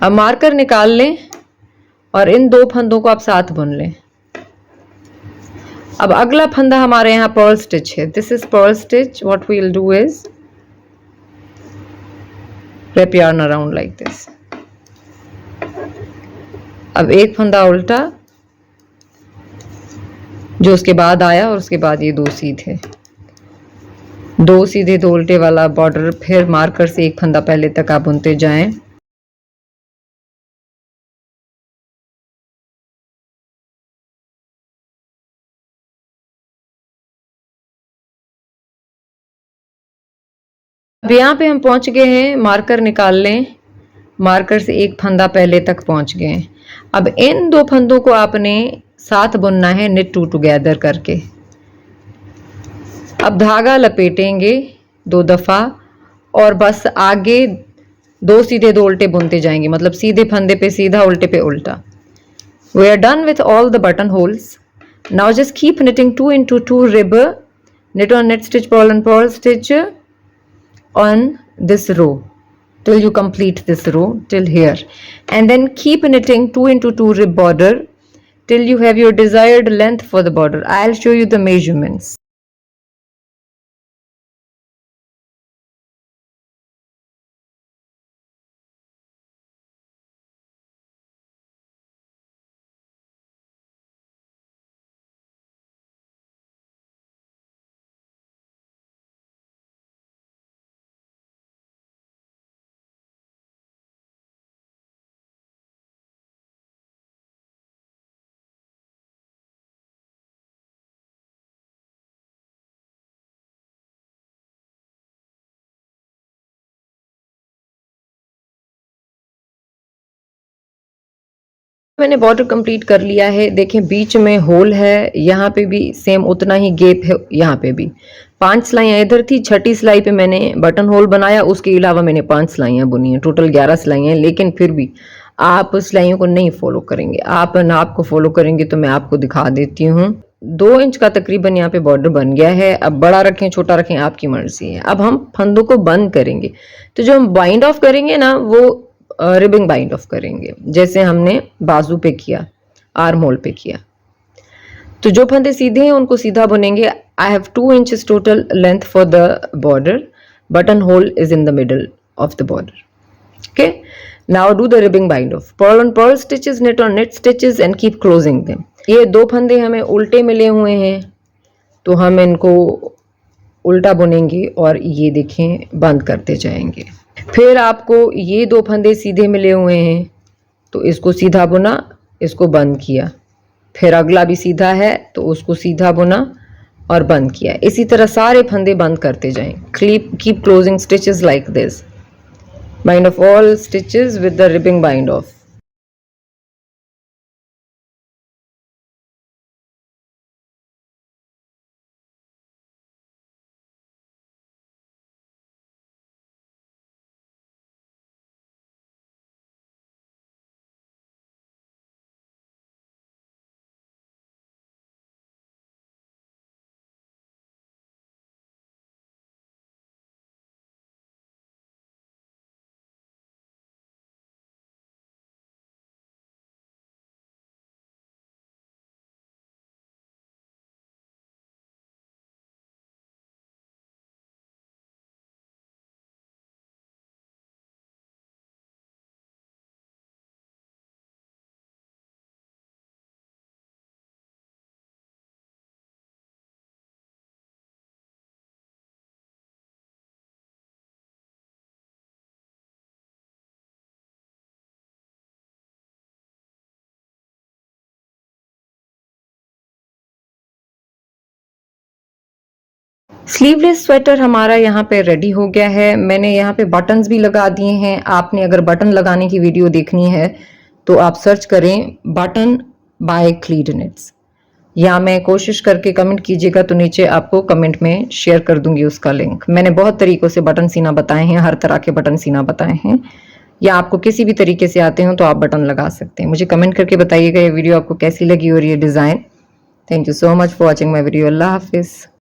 अब मार्कर निकाल लें और इन दो फंदों को आप साथ बुन लें। अब अगला फंदा हमारे यहाँ पर्ल स्टिच है। This is purl stitch. What we will do is wrap yarn around like this। अब एक फंदा उल्टा जो उसके बाद आया, और उसके बाद ये दो सीधे, दो सीधे दो उल्टे वाला बॉर्डर। फिर मार्कर से एक फंदा पहले तक आप बुनते जाएं। अब यहाँ पे हम पहुंच गए हैं, मार्कर निकाल लें। मार्कर से एक फंदा पहले तक पहुंच गए। अब इन दो फंदों को आपने साथ बुनना है, निट टू टुगेदर करके। अब धागा लपेटेंगे दो दफा और बस आगे दो सीधे दो उल्टे बुनते जाएंगे, मतलब सीधे फंदे पे सीधा, उल्टे पे उल्टा। We are done with all the buttonholes. Now just keep knitting 2 into 2 rib, knit on knit stitch, purl and purl stitch on this row till you complete this row till here, and then keep knitting 2 into 2 rib border till you have your desired length for the border. I'll show you the measurements. मैंने border complete कर लिया है। देखें बीच में whole है, यहाँ पे भी सेम उतना ही गैप है, यहाँ पे भी 5 सिलाइयाँ इधर थी, छठी सिलाई पे मैंने बटन होल बनाया, उसके अलावा मैंने 5 सिलाइयाँ बुनी हैं, टोटल 11 सिलाइयाँ। लेकिन फिर भी आप सिलाइयों को नहीं फॉलो करेंगे, आप नाप को फॉलो करेंगे तो मैं आपको दिखा देती हूँ। 2 इंच का तकरीबन यहाँ पे बॉर्डर बन गया है। अब बड़ा रखें छोटा रखें आपकी मर्जी है। अब हम फंदों को बंद करेंगे, तो जो हम बाइंड ऑफ करेंगे ना, वो रिबिंग बाइंड ऑफ करेंगे, जैसे हमने बाजू पे किया, आर्म होल पे किया। तो जो फंदे सीधे हैं उनको सीधा बुनेंगे। I have 2 inches total length for the border, button whole is in the middle of the border. Okay, now do the ribbing bind off. Purl on purl stitches, knit on knit stitches and keep closing them. ये दो फंदे हमें उल्टे मिले हुए हैं, तो हम इनको उल्टा बुनेंगे और ये देखें बंद करते जाएंगे। फिर आपको ये दो फंदे सीधे मिले हुए हैं, तो इसको सीधा बुना, इसको बंद किया। फिर अगला भी सीधा है तो उसको सीधा बुना और बंद किया। इसी तरह सारे फंदे बंद करते जाएं। Keep closing stitches like this. Bind off all stitches with the ribbing bind off. Sleeveless sweater हमारा यहाँ पे रेडी हो गया है। मैंने यहाँ पे बटन्स भी लगा दिए हैं। आपने अगर बटन लगाने की वीडियो देखनी है तो आप सर्च करें बटन बाय क्लीड निट्स, या मैं कोशिश करके कमेंट कीजिएगा तो नीचे आपको कमेंट में शेयर कर दूंगी उसका लिंक। मैंने बहुत तरीकों से बटन सीना बताए हैं, हर तरह के बटन सीना बताए हैं, या आपको किसी भी तरीके से आते हो तो आप बटन लगा सकते हैं। मुझे कमेंट करके बताइएगा ये वीडियो आपको कैसी लगी और ये design. Thank you so much for watching my video. अल्लाह हाफिज़।